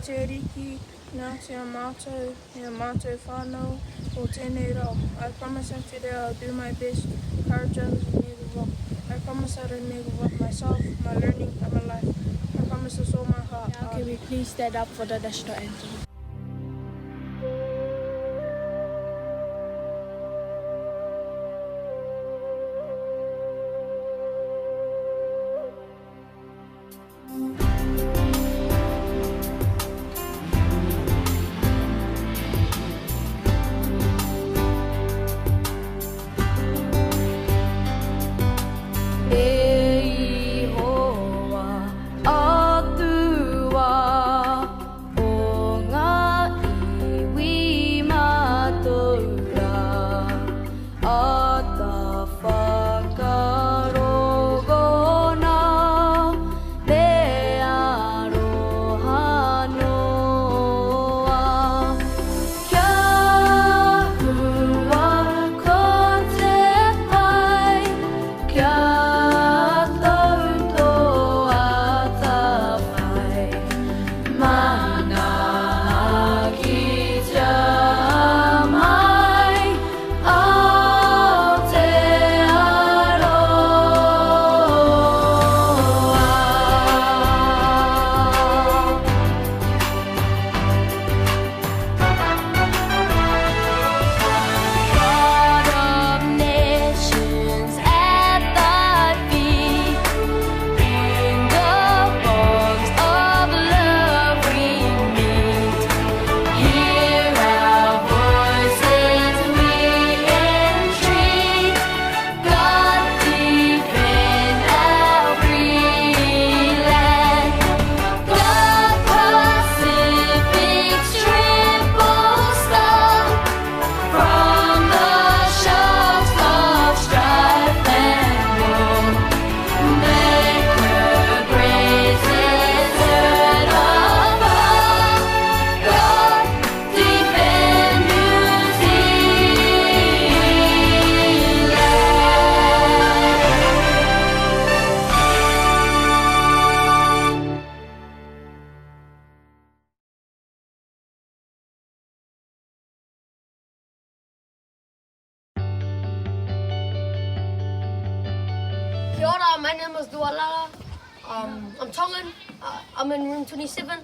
te riki, nā te mātou, me a mātou whānau, o tēnei rau. I promise and today I'll do my best, courage others and never give up. I promise I don't never give up myself, my learning and my life. I promise with all my heart. Now can we please stand up for the national anthem? Kia ora, my name is Dualala. I'm Tongan. I'm in room 27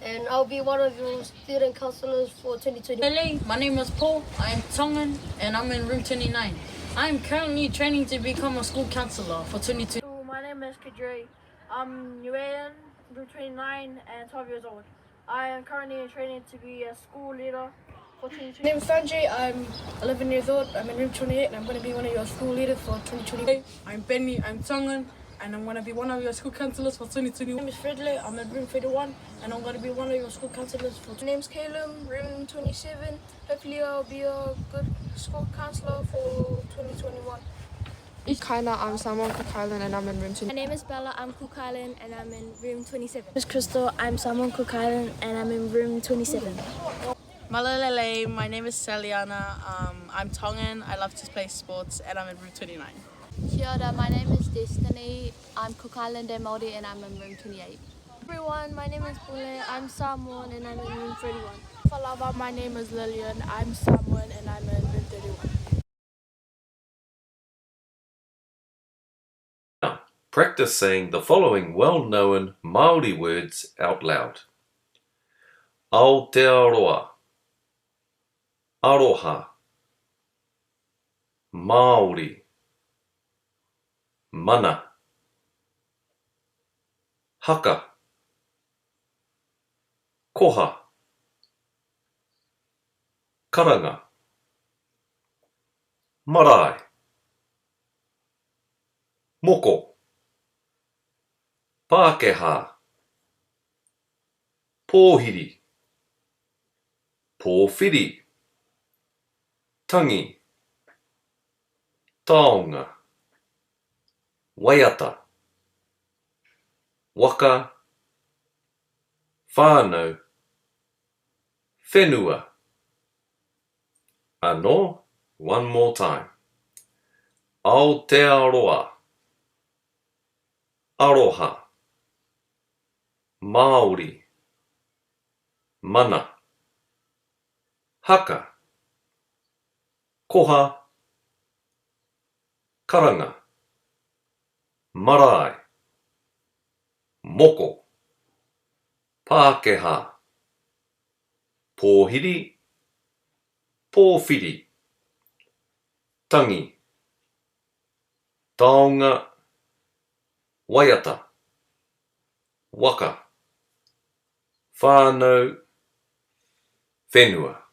and I'll be one of your student councillors for 2020. Hello, my name is Paul. I am Tongan and I'm in room 29. I am currently training to become a school councillor for 2020. So my name is Kadri. I'm Nuean, room 29 and 12 years old. I am currently in training to be a school leader for 2020. My name is Sanjay. I'm 11 years old. I'm in room 28 and I'm going to be one of your school leaders for 2020. Hey, I'm Benny. I'm Tongan and I'm going to be one of your school councillors for 2020. My name is Fredley. I'm in room 31 and I'm going to be one of your school councillors for My name's Caleb, room 27. Hopefully I'll be a good school counsellor for 2021. Kaina, I'm Samuel Cook-Island and I'm in room 2. My name is Bella, I'm Cook Island and I'm in room 27. My name is Crystal, I'm Simon Cook Island and I'm in room 27. Malalele, my name is Saliana, I'm Tongan, I love to play sports and I'm in room 29. Kia ora, my name is Destiny, I'm Cook Islander Māori and I'm in room 28. Everyone, my name is Pule, I'm Samoan and I'm in room 31. Falava, my name is Lillian, I'm Samoan and I'm in room 31. Now, practice saying the following well-known Māori words out loud. Aotearoa, Aroha, Māori, Mana, Haka, Koha, Karanga, Marae, Moko, Pākehā, Pōhiri, Pōwhiri, Tangi, Taonga, Waiata, Waka, Whānau, Whenua. Anō, one more time. Aotearoa, Aroha, Māori, mana, haka, koha, karanga, marae, moko, Pākehā, pōhiri, pōwhiri, tangi, taonga, waiata, waka, whānau, whenua.